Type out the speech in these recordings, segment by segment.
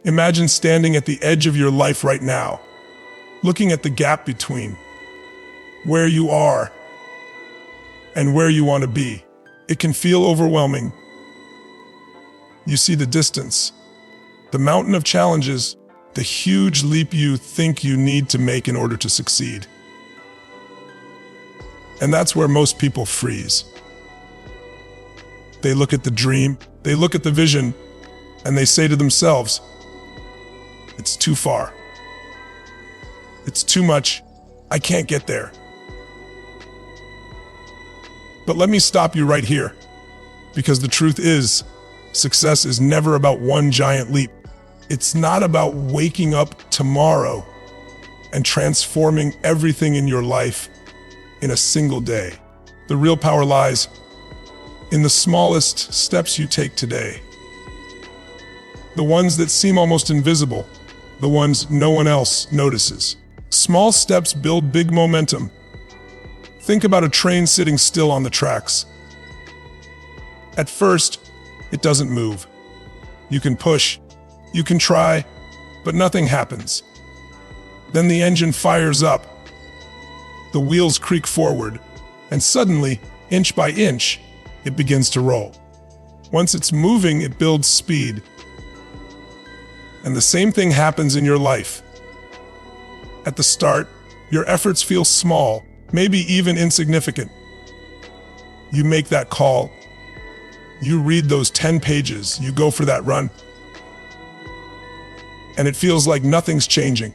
Imagine standing at the edge of your life right now, looking at the gap between where you are and where you want to be. It can feel overwhelming. You see the distance, the mountain of challenges, the huge leap you think you need to make in order to succeed. And that's where most people freeze. They look at the dream, they look at the vision, and they say to themselves, "It's too far. It's too much. I can't get there." But let me stop you right here, because the truth is, success is never about one giant leap. It's not about waking up tomorrow and transforming everything in your life in a single day. The real power lies in the smallest steps you take today. The ones that seem almost invisible, the ones no one else notices. Small steps build big momentum. Think about a train sitting still on the tracks. At first, it doesn't move. You can push, you can try, but nothing happens. Then the engine fires up. The wheels creak forward, and suddenly, inch by inch, it begins to roll. Once it's moving, it builds speed. And the same thing happens in your life. At the start, your efforts feel small, maybe even insignificant. You make that call. You read those 10 pages, you go for that run. And it feels like nothing's changing.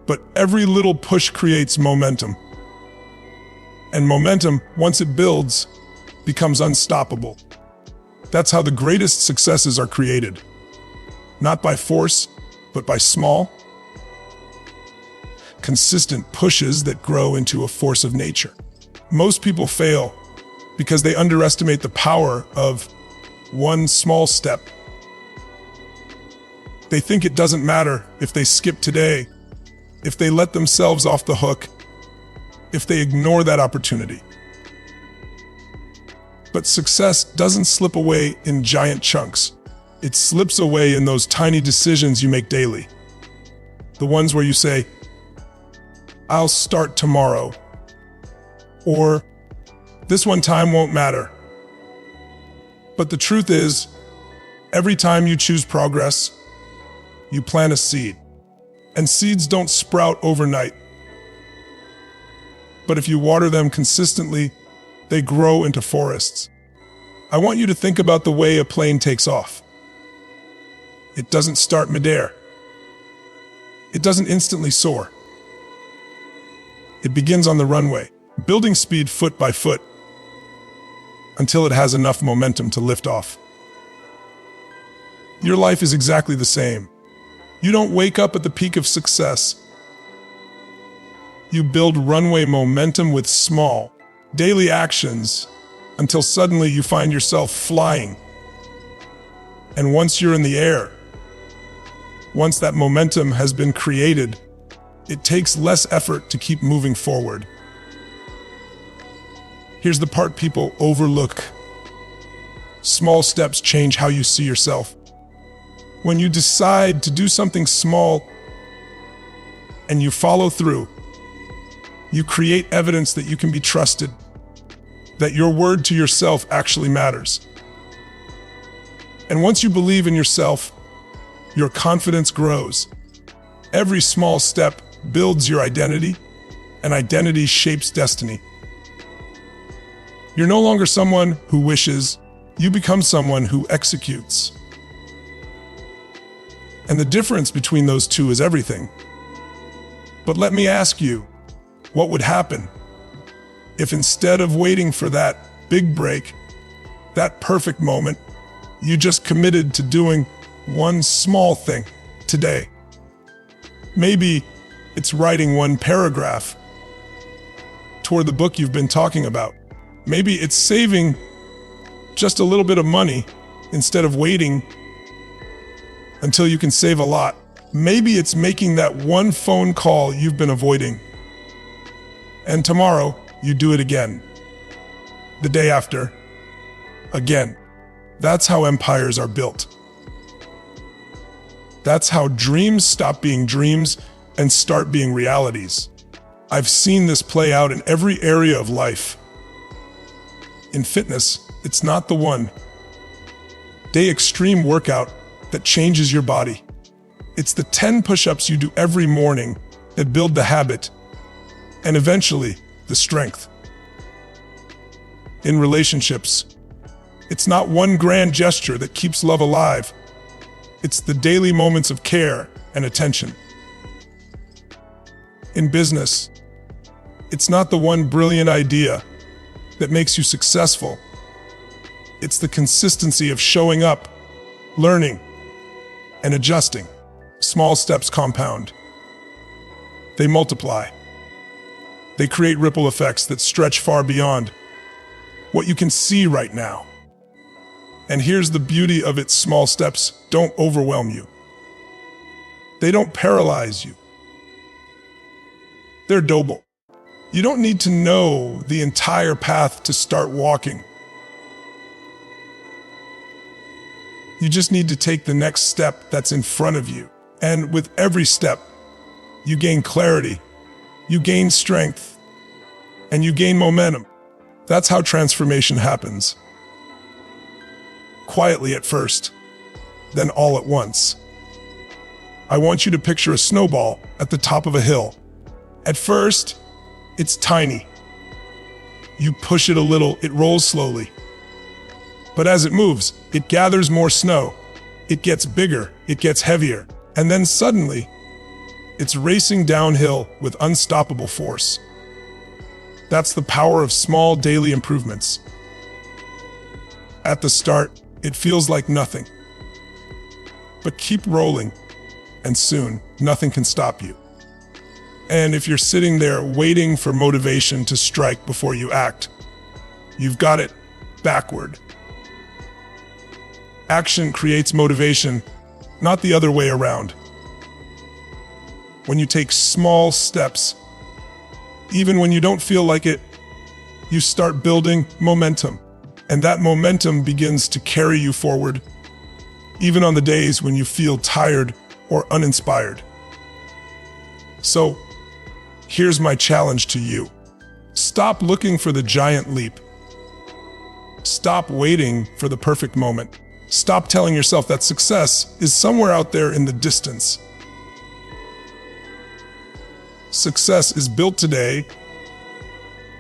But every little push creates momentum. And momentum, once it builds, becomes unstoppable. That's how the greatest successes are created. Not by force, but by small, consistent pushes that grow into a force of nature. Most people fail because they underestimate the power of one small step. They think it doesn't matter if they skip today, if they let themselves off the hook, if they ignore that opportunity. But success doesn't slip away in giant chunks. It slips away in those tiny decisions you make daily. The ones where you say, "I'll start tomorrow," or "This one time won't matter." But the truth is, every time you choose progress, you plant a seed. And seeds don't sprout overnight. But if you water them consistently, they grow into forests. I want you to think about the way a plane takes off. It doesn't start midair. It doesn't instantly soar. It begins on the runway, building speed foot by foot, until it has enough momentum to lift off. Your life is exactly the same. You don't wake up at the peak of success. You build runway momentum with small, daily actions until suddenly you find yourself flying. And once you're in the air, once that momentum has been created, it takes less effort to keep moving forward. Here's the part people overlook. Small steps change how you see yourself. When you decide to do something small and you follow through, you create evidence that you can be trusted, that your word to yourself actually matters. And once you believe in yourself, your confidence grows. Every small step builds your identity, and identity shapes destiny. You're no longer someone who wishes, you become someone who executes. And the difference between those two is everything. But let me ask you, what would happen if instead of waiting for that big break, that perfect moment, you just committed to doing one small thing today? Maybe it's writing one paragraph toward the book you've been talking about. Maybe it's saving just a little bit of money instead of waiting until you can save a lot. Maybe it's making that one phone call you've been avoiding. And tomorrow, you do it again. The day after, again. That's how empires are built. That's how dreams stop being dreams and start being realities. I've seen this play out in every area of life. In fitness, it's not the one-day extreme workout that changes your body. It's the 10 push-ups you do every morning that build the habit and eventually the strength. In relationships, it's not one grand gesture that keeps love alive. It's the daily moments of care and attention. In business, it's not the one brilliant idea that makes you successful. It's the consistency of showing up, learning, and adjusting. Small steps compound. They multiply. They create ripple effects that stretch far beyond what you can see right now. And here's the beauty of it: small steps don't overwhelm you. They don't paralyze you. They're doable. You don't need to know the entire path to start walking. You just need to take the next step that's in front of you. And with every step, you gain clarity, you gain strength, and you gain momentum. That's how transformation happens. Quietly at first, then all at once. I want you to picture a snowball at the top of a hill. At first, it's tiny. You push it a little, it rolls slowly. But as it moves, it gathers more snow. It gets bigger, it gets heavier, and then suddenly, it's racing downhill with unstoppable force. That's the power of small daily improvements. At the start, it feels like nothing. But keep rolling, and soon, nothing can stop you. And if you're sitting there waiting for motivation to strike before you act, you've got it backward. Action creates motivation, not the other way around. When you take small steps, even when you don't feel like it, you start building momentum. And that momentum begins to carry you forward, even on the days when you feel tired or uninspired. So, here's my challenge to you. Stop looking for the giant leap. Stop waiting for the perfect moment. Stop telling yourself that success is somewhere out there in the distance. Success is built today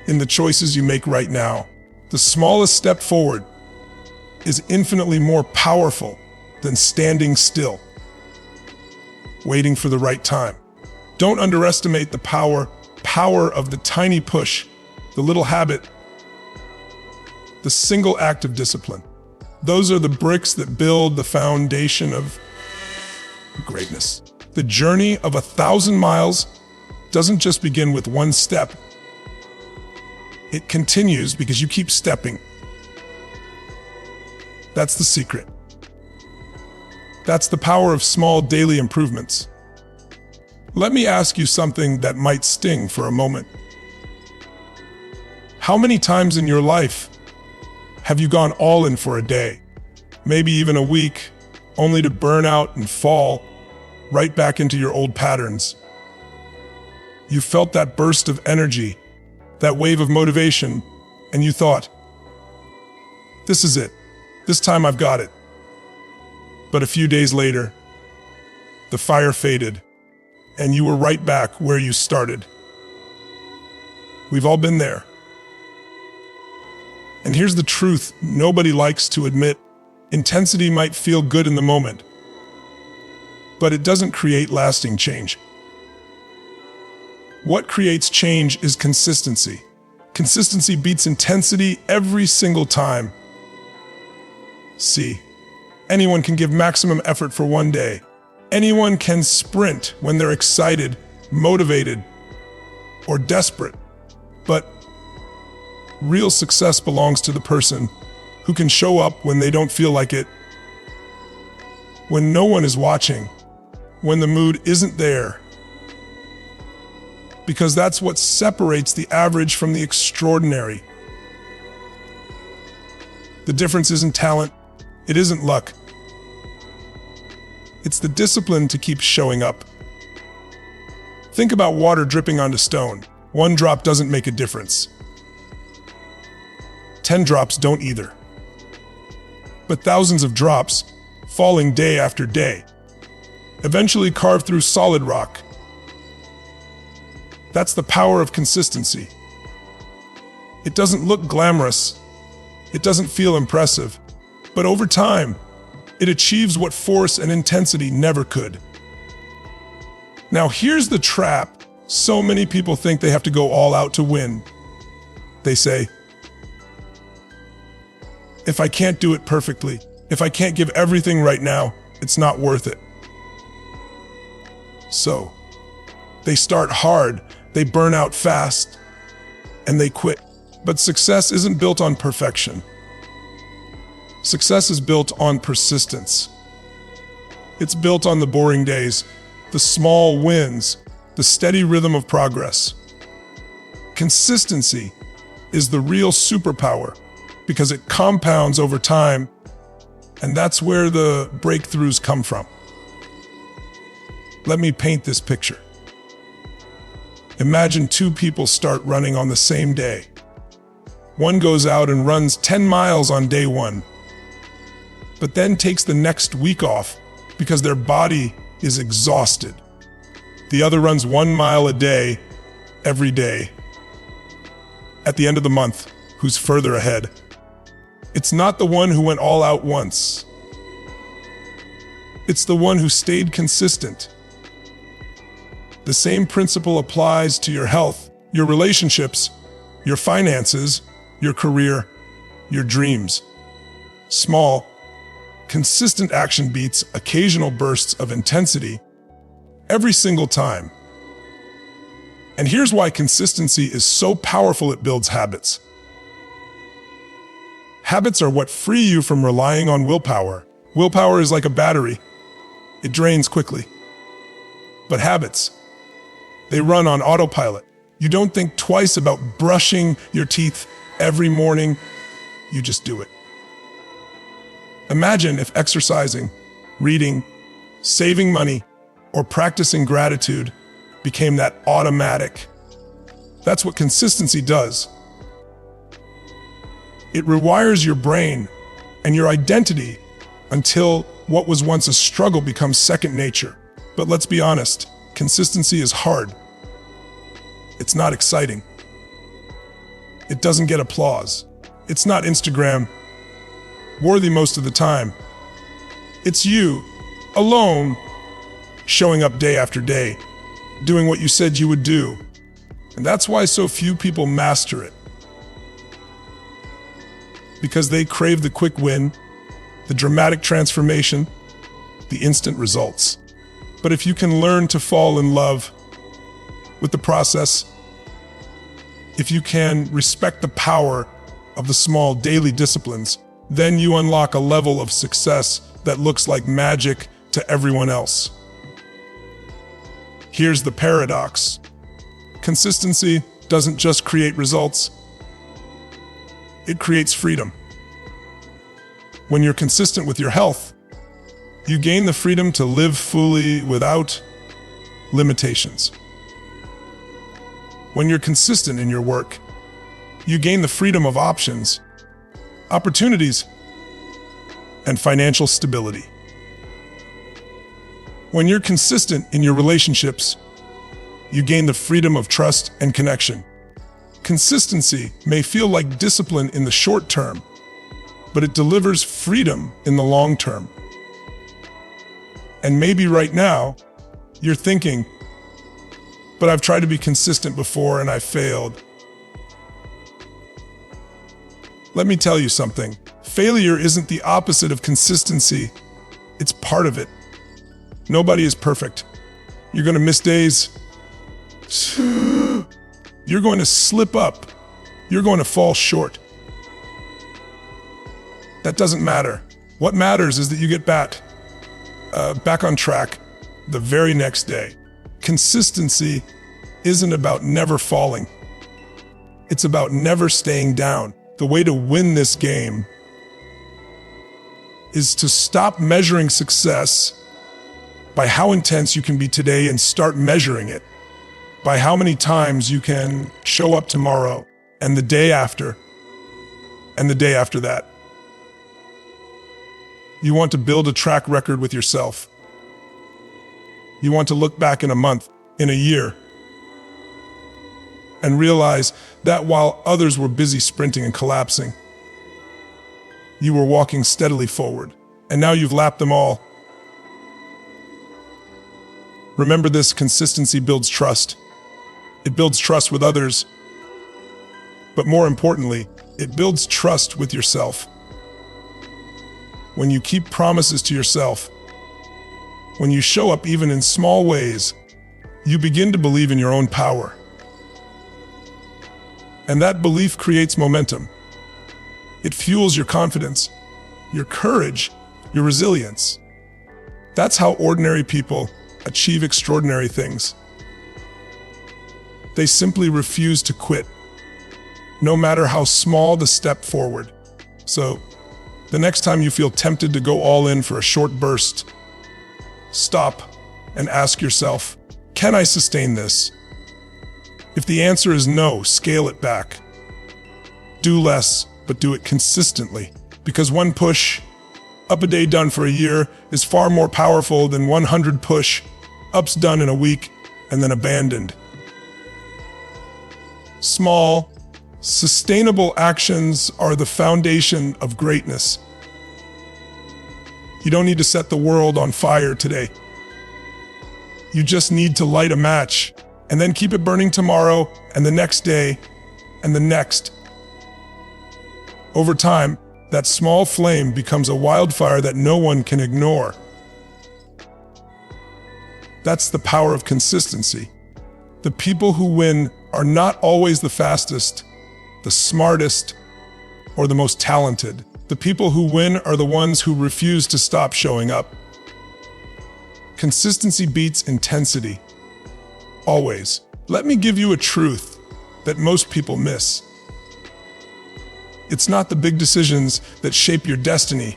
in the choices you make right now. The smallest step forward is infinitely more powerful than standing still, waiting for the right time. Don't underestimate the power of the tiny push, the little habit, the single act of discipline. Those are the bricks that build the foundation of greatness. The journey of 1,000 miles doesn't just begin with one step. It continues because you keep stepping. That's the secret. That's the power of small daily improvements. Let me ask you something that might sting for a moment. How many times in your life have you gone all in for a day, maybe even a week, only to burn out and fall right back into your old patterns? You felt that burst of energy, that wave of motivation, and you thought, this is it. This time I've got it. But a few days later, the fire faded, and you were right back where you started. We've all been there. And here's the truth nobody likes to admit. Intensity might feel good in the moment, but it doesn't create lasting change. What creates change is consistency. Consistency beats intensity every single time. See, anyone can give maximum effort for one day. Anyone can sprint when they're excited, motivated, or desperate. But real success belongs to the person who can show up when they don't feel like it, when no one is watching, when the mood isn't there. Because that's what separates the average from the extraordinary. The difference isn't talent, it isn't luck. It's the discipline to keep showing up. Think about water dripping onto stone. One drop doesn't make a difference. 10 drops don't either. But thousands of drops, falling day after day, eventually carve through solid rock. That's the power of consistency. It doesn't look glamorous. It doesn't feel impressive. But over time, it achieves what force and intensity never could. Now here's the trap. So many people think they have to go all out to win. They say, if I can't do it perfectly, if I can't give everything right now, it's not worth it. So, they start hard, they burn out fast, and they quit. But success isn't built on perfection. Success is built on persistence. It's built on the boring days, the small wins, the steady rhythm of progress. Consistency is the real superpower because it compounds over time, and that's where the breakthroughs come from. Let me paint this picture. Imagine two people start running on the same day. One goes out and runs 10 miles on day one, but then takes the next week off because their body is exhausted. The other runs 1 mile a day, every day. At the end of the month, who's further ahead? It's not the one who went all out once. It's the one who stayed consistent. The same principle applies to your health, your relationships, your finances, your career, your dreams. Small, consistent action beats occasional bursts of intensity every single time. And here's why consistency is so powerful: it builds habits. Habits are what free you from relying on willpower. Willpower is like a battery. It drains quickly. But habits, they run on autopilot. You don't think twice about brushing your teeth every morning. You just do it. Imagine if exercising, reading, saving money, or practicing gratitude became that automatic. That's what consistency does. It rewires your brain and your identity until what was once a struggle becomes second nature. But let's be honest, consistency is hard. It's not exciting. It doesn't get applause. It's not Instagram worthy most of the time. It's you, alone, showing up day after day, doing what you said you would do. And that's why so few people master it. Because they crave the quick win, the dramatic transformation, the instant results. But if you can learn to fall in love with the process, if you can respect the power of the small daily disciplines, then you unlock a level of success that looks like magic to everyone else. Here's the paradox. Consistency doesn't just create results, it creates freedom. When you're consistent with your health, you gain the freedom to live fully without limitations. When you're consistent in your work, you gain the freedom of options, opportunities, and financial stability. When you're consistent in your relationships, you gain the freedom of trust and connection. Consistency may feel like discipline in the short term, but it delivers freedom in the long term. And maybe right now, you're thinking, but I've tried to be consistent before and I failed. Let me tell you something. Failure isn't the opposite of consistency. It's part of it. Nobody is perfect. You're going to miss days. You're going to slip up. You're going to fall short. That doesn't matter. What matters is that you get back on track the very next day. Consistency isn't about never falling. It's about never staying down. The way to win this game is to stop measuring success by how intense you can be today and start measuring it, by how many times you can show up tomorrow and the day after and the day after that. You want to build a track record with yourself. You want to look back in a month, in a year, and realize that while others were busy sprinting and collapsing, you were walking steadily forward, and now you've lapped them all. Remember this: consistency builds trust. It builds trust with others, but more importantly, it builds trust with yourself. When you keep promises to yourself, when you show up even in small ways, you begin to believe in your own power. And that belief creates momentum. It fuels your confidence, your courage, your resilience. That's how ordinary people achieve extraordinary things. They simply refuse to quit, no matter how small the step forward. So, the next time you feel tempted to go all in for a short burst, stop and ask yourself, can I sustain this? If the answer is no, scale it back. Do less, but do it consistently, because one push up a day done for a year is far more powerful than 100 push-ups done in a week and then abandoned. Small, sustainable actions are the foundation of greatness. You don't need to set the world on fire today. You just need to light a match and then keep it burning tomorrow and the next day and the next. Over time, that small flame becomes a wildfire that no one can ignore. That's the power of consistency. The people who win are not always the fastest, the smartest, or the most talented. The people who win are the ones who refuse to stop showing up. Consistency beats intensity. Always. Let me give you a truth that most people miss. It's not the big decisions that shape your destiny.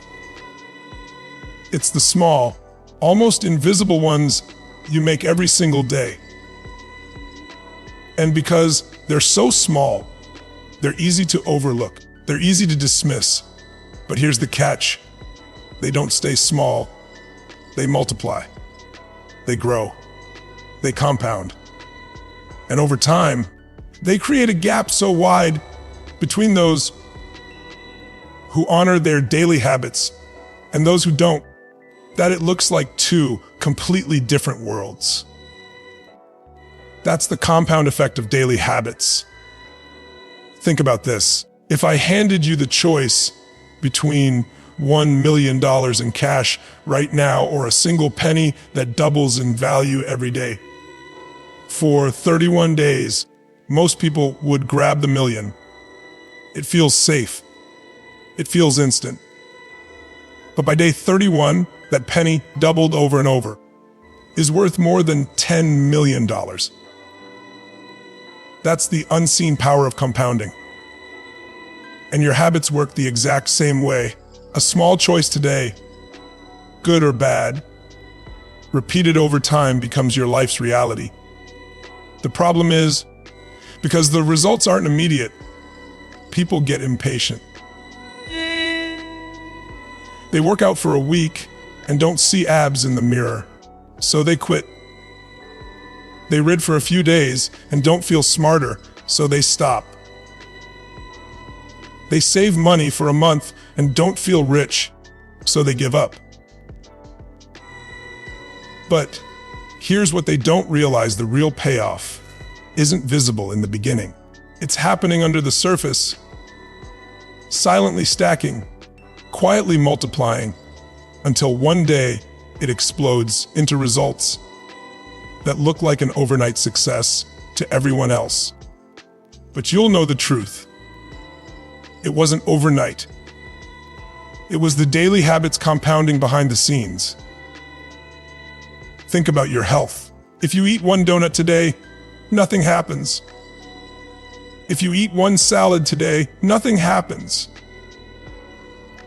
It's the small, almost invisible ones you make every single day. And because they're so small, they're easy to overlook. They're easy to dismiss. But here's the catch. They don't stay small. They multiply. They grow. They compound. And over time, they create a gap so wide between those who honor their daily habits and those who don't, that it looks like two completely different worlds. That's the compound effect of daily habits. Think about this. If I handed you the choice between $1 million in cash right now or a single penny that doubles in value every day, for 31 days, most people would grab the million. It feels safe. It feels instant. But by day 31, that penny, doubled over and over, is worth more than $10 million. That's the unseen power of compounding. And your habits work the exact same way. A small choice today, good or bad, repeated over time becomes your life's reality. The problem is, because the results aren't immediate, people get impatient. They work out for a week and don't see abs in the mirror, so they quit. They read for a few days and don't feel smarter, so they stop. They save money for a month and don't feel rich, so they give up. But here's what they don't realize: the real payoff isn't visible in the beginning. It's happening under the surface, silently stacking, quietly multiplying, until one day it explodes into results that look like an overnight success to everyone else. But you'll know the truth. It wasn't overnight. It was the daily habits compounding behind the scenes. Think about your health. If you eat one donut today, nothing happens. If you eat one salad today, nothing happens.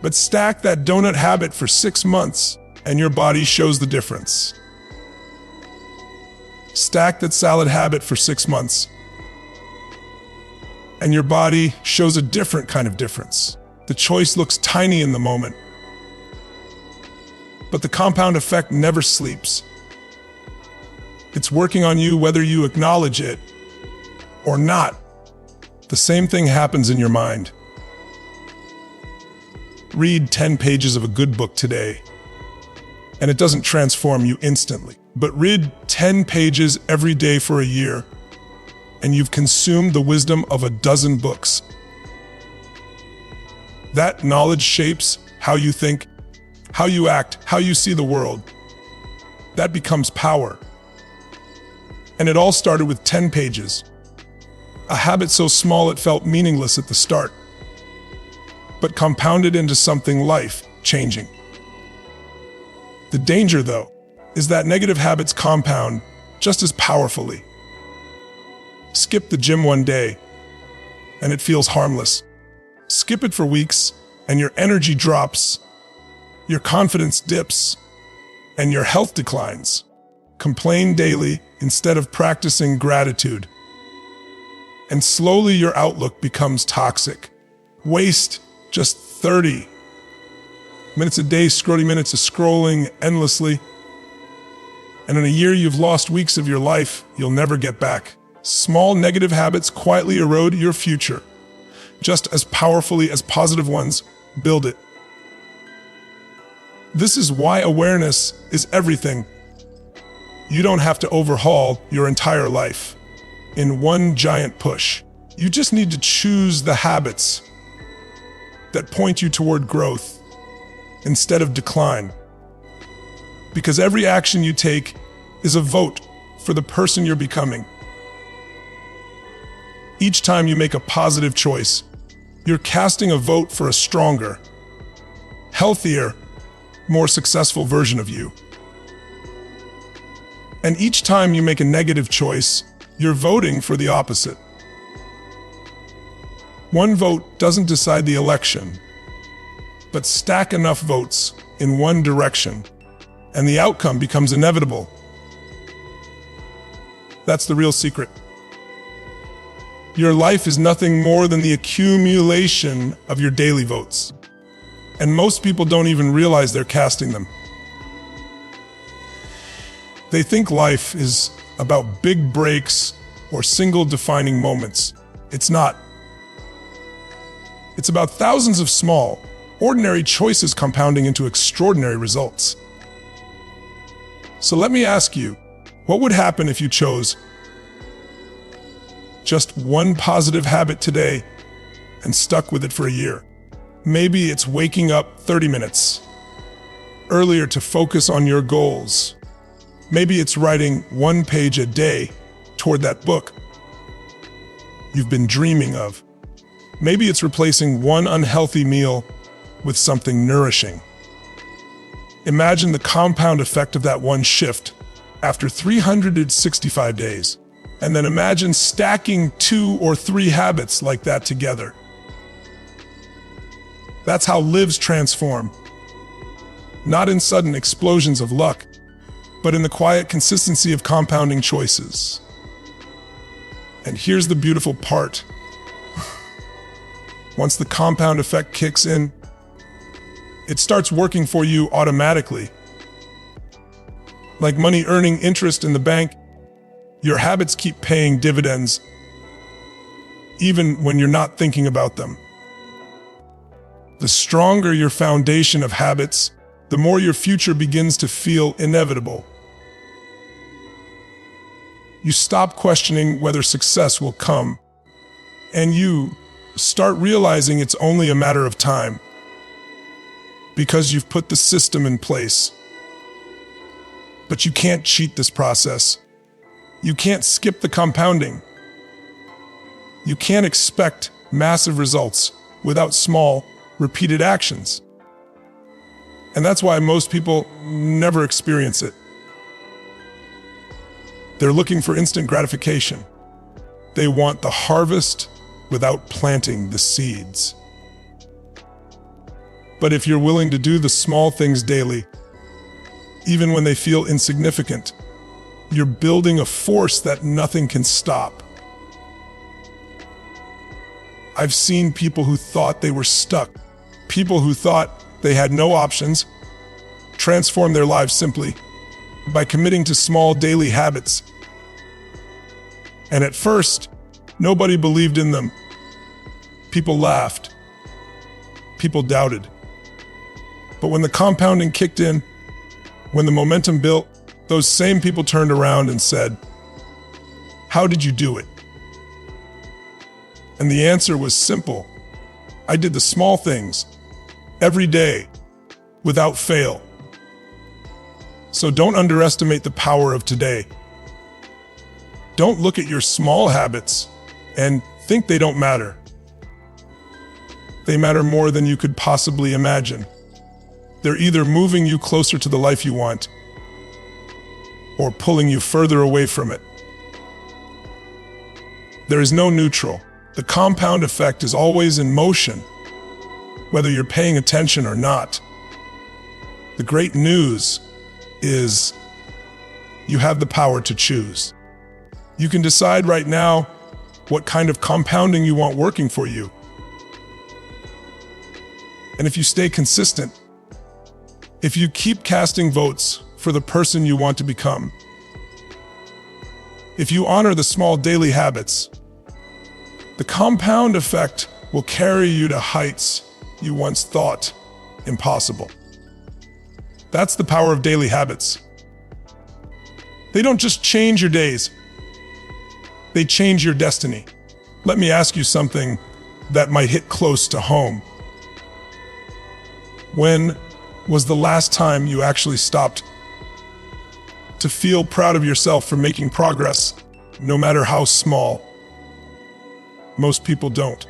But stack that donut habit for 6 months, and your body shows the difference. Stack that salad habit for 6 months, and your body shows a different kind of difference. The choice looks tiny in the moment, but the compound effect never sleeps. It's working on you whether you acknowledge it or not. The same thing happens in your mind. Read 10 pages of a good book today, and it doesn't transform you instantly. But read 10 pages every day for a year, and you've consumed the wisdom of a dozen books. That knowledge shapes how you think, how you act, how you see the world. That becomes power. And it all started with 10 pages. A habit so small it felt meaningless at the start, but compounded into something life-changing. The danger, though, is that negative habits compound just as powerfully. Skip the gym one day, and it feels harmless. Skip it for weeks, and your energy drops, your confidence dips, and your health declines. Complain daily instead of practicing gratitude, and slowly your outlook becomes toxic. Waste just 30 minutes a day, 30 minutes of scrolling endlessly, and in a year you've lost weeks of your life you'll never get back. Small negative habits quietly erode your future, just as powerfully as positive ones build it. This is why awareness is everything. You don't have to overhaul your entire life in one giant push. You just need to choose the habits that point you toward growth instead of decline. Because every action you take is a vote for the person you're becoming. Each time you make a positive choice, you're casting a vote for a stronger, healthier, more successful version of you. And each time you make a negative choice, you're voting for the opposite. One vote doesn't decide the election, but stack enough votes in one direction, and the outcome becomes inevitable. That's the real secret. Your life is nothing more than the accumulation of your daily votes, and most people don't even realize they're casting them. They think life is about big breaks or single defining moments. It's not. It's about thousands of small, ordinary choices compounding into extraordinary results. So let me ask you, what would happen if you chose just one positive habit today and stuck with it for a year? Maybe it's waking up 30 minutes earlier to focus on your goals. Maybe it's writing 1 page a day toward that book you've been dreaming of. Maybe it's replacing one unhealthy meal with something nourishing. Imagine the compound effect of that one shift after 365 days. And then imagine stacking 2 or 3 habits like that together. That's how lives transform. Not in sudden explosions of luck, but in the quiet consistency of compounding choices. And here's the beautiful part. Once the compound effect kicks in, it starts working for you automatically. Like money earning interest in the bank, your habits keep paying dividends, even when you're not thinking about them. The stronger your foundation of habits, the more your future begins to feel inevitable. You stop questioning whether success will come, and you start realizing it's only a matter of time, because you've put the system in place. But you can't cheat this process. You can't skip the compounding. You can't expect massive results without small, repeated actions. And that's why most people never experience it. They're looking for instant gratification. They want the harvest without planting the seeds. But if you're willing to do the small things daily, even when they feel insignificant, You're building a force that nothing can stop. I've seen people who thought they were stuck, people who thought they had no options, transform their lives simply by committing to small daily habits. And at first, nobody believed in them. People laughed. People doubted. But when the compounding kicked in, when the momentum built, those same people turned around and said, "How did you do it?" And the answer was simple. I did the small things, every day, without fail. So don't underestimate the power of today. Don't look at your small habits and think they don't matter. They matter more than you could possibly imagine. They're either moving you closer to the life you want or pulling you further away from it. There is no neutral. The compound effect is always in motion, whether you're paying attention or not. The great news is you have the power to choose. You can decide right now what kind of compounding you want working for you. And if you stay consistent, if you keep casting votes for the person you want to become, if you honor the small daily habits, the compound effect will carry you to heights you once thought impossible. That's the power of daily habits. They don't just change your days, they change your destiny. Let me ask you something that might hit close to home. When was the last time you actually stopped to feel proud of yourself for making progress, no matter how small? Most people don't.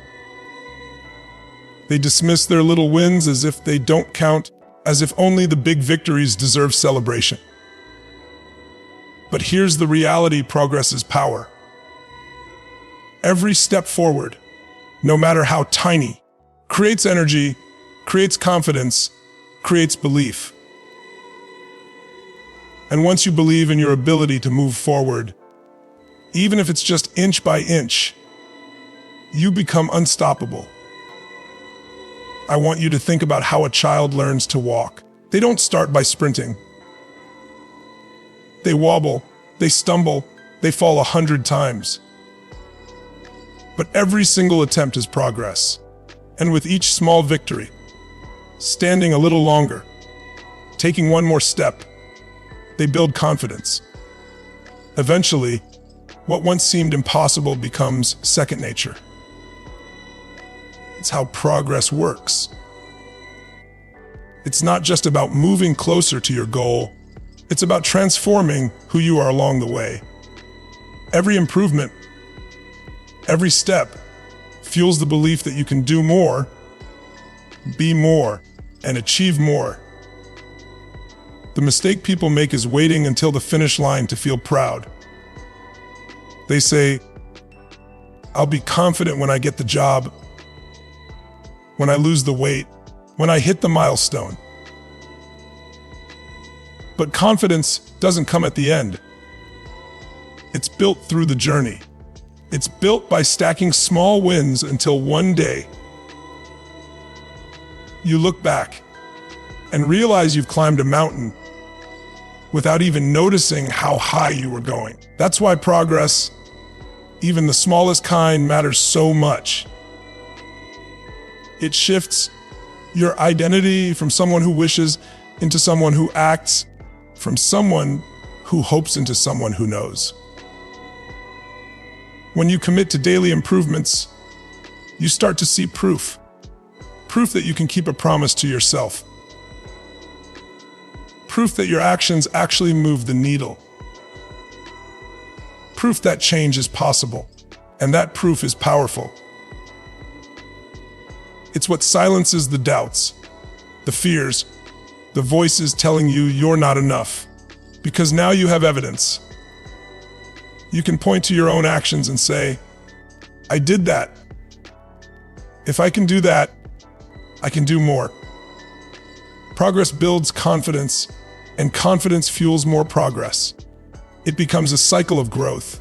They dismiss their little wins as if they don't count, as if only the big victories deserve celebration. But here's the reality: progress is power. Every step forward, no matter how tiny, creates energy, creates confidence, creates belief. And once you believe in your ability to move forward, even if it's just inch by inch, you become unstoppable. I want you to think about how a child learns to walk. They don't start by sprinting. They wobble, they stumble, they fall 100 times. But every single attempt is progress. And with each small victory, standing a little longer, taking one more step, they build confidence. Eventually, what once seemed impossible becomes second nature. It's how progress works. It's not just about moving closer to your goal. It's about transforming who you are along the way. Every improvement, every step, fuels the belief that you can do more, be more, and achieve more. The mistake people make is waiting until the finish line to feel proud. They say, "I'll be confident when I get the job, when I lose the weight, when I hit the milestone." But confidence doesn't come at the end. It's built through the journey. It's built by stacking small wins until one day you look back and realize you've climbed a mountain without even noticing how high you were going. That's why progress, even the smallest kind, matters so much. It shifts your identity from someone who wishes into someone who acts, from someone who hopes into someone who knows. When you commit to daily improvements, you start to see proof that you can keep a promise to yourself. Proof that your actions actually move the needle. Proof that change is possible, and that proof is powerful. It's what silences the doubts, the fears, the voices telling you you're not enough. Because now you have evidence. You can point to your own actions and say, "I did that. If I can do that, I can do more." Progress builds confidence, and confidence fuels more progress. It becomes a cycle of growth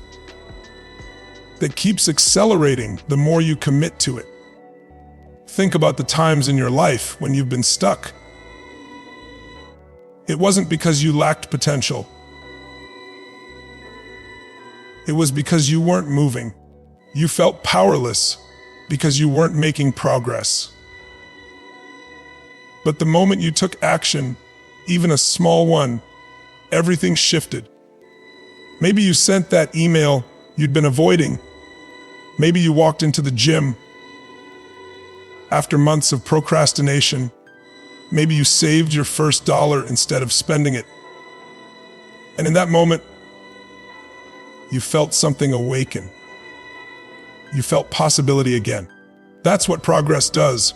that keeps accelerating the more you commit to it. Think about the times in your life when you've been stuck. It wasn't because you lacked potential. It was because you weren't moving. You felt powerless because you weren't making progress. But the moment you took action, even a small one, everything shifted. Maybe you sent that email you'd been avoiding. Maybe you walked into the gym after months of procrastination. Maybe you saved your first dollar instead of spending it. And in that moment, you felt something awaken. You felt possibility again. That's what progress does.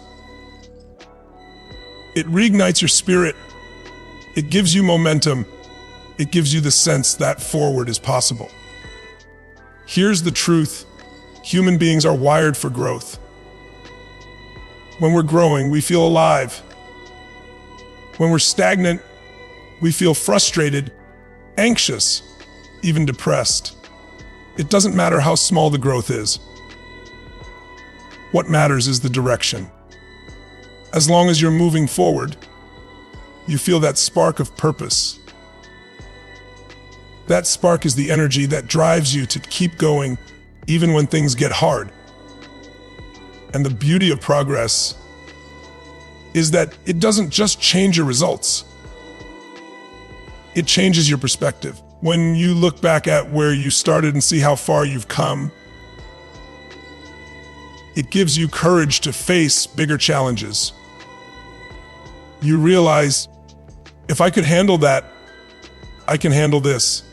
It reignites your spirit. It gives you momentum. It gives you the sense that forward is possible. Here's the truth. Human beings are wired for growth. When we're growing, we feel alive. When we're stagnant, we feel frustrated, anxious, even depressed. It doesn't matter how small the growth is. What matters is the direction. As long as you're moving forward, you feel that spark of purpose. That spark is the energy that drives you to keep going even when things get hard. And the beauty of progress is that it doesn't just change your results. It changes your perspective. When you look back at where you started and see how far you've come, it gives you courage to face bigger challenges. You realize, if I could handle that, I can handle this.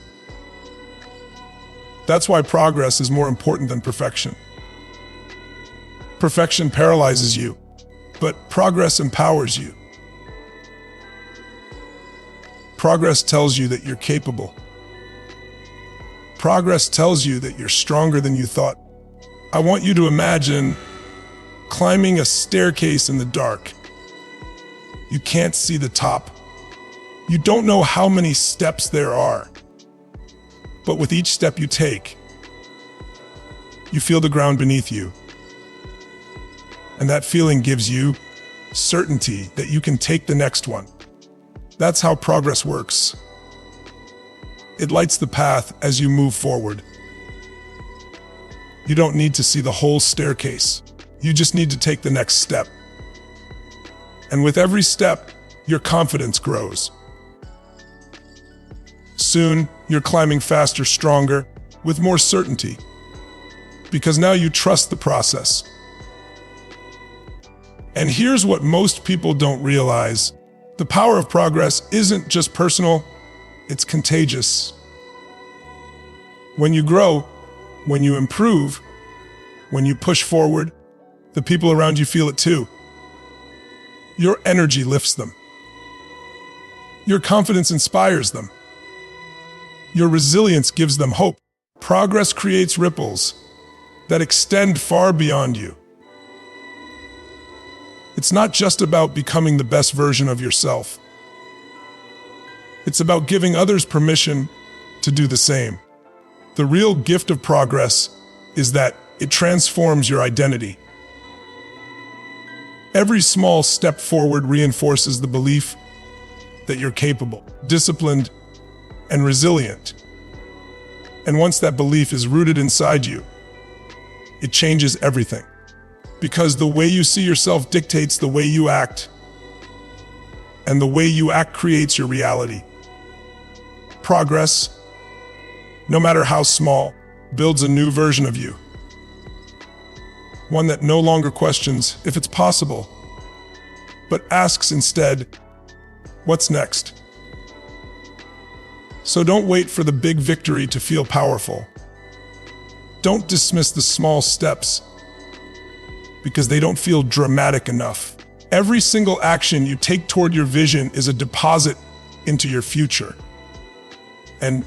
That's why progress is more important than perfection. Perfection paralyzes you, but progress empowers you. Progress tells you that you're capable. Progress tells you that you're stronger than you thought. I want you to imagine climbing a staircase in the dark. You can't see the top. You don't know how many steps there are. But with each step you take, you feel the ground beneath you. And that feeling gives you certainty that you can take the next one. That's how progress works. It lights the path as you move forward. You don't need to see the whole staircase. You just need to take the next step. And with every step, your confidence grows. Soon, you're climbing faster, stronger, with more certainty. Because now you trust the process. And here's what most people don't realize. The power of progress isn't just personal, it's contagious. When you grow, when you improve, when you push forward, the people around you feel it too. Your energy lifts them. Your confidence inspires them. Your resilience gives them hope. Progress creates ripples that extend far beyond you. It's not just about becoming the best version of yourself. It's about giving others permission to do the same. The real gift of progress is that it transforms your identity. Every small step forward reinforces the belief that you're capable, disciplined, and resilient. And once that belief is rooted inside you, it changes everything. Because the way you see yourself dictates the way you act, and the way you act creates your reality. Progress, no matter how small, builds a new version of you. One that no longer questions if it's possible, but asks instead, what's next? So don't wait for the big victory to feel powerful. Don't dismiss the small steps because they don't feel dramatic enough. Every single action you take toward your vision is a deposit into your future. And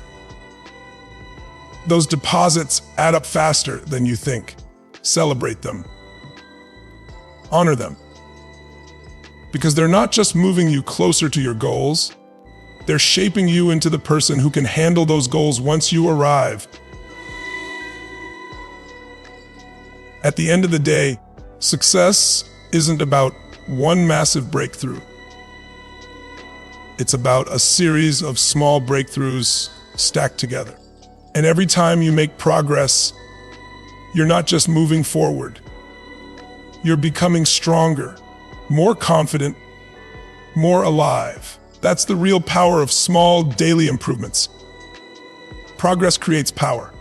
those deposits add up faster than you think. Celebrate them. Honor them. Because they're not just moving you closer to your goals, They're shaping you into the person who can handle those goals once you arrive. At the end of the day, success isn't about one massive breakthrough. It's about a series of small breakthroughs stacked together. And every time you make progress, you're not just moving forward. You're becoming stronger, more confident, more alive. That's the real power of small daily improvements. Progress creates power.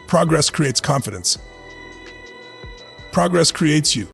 Progress creates confidence. Progress creates you.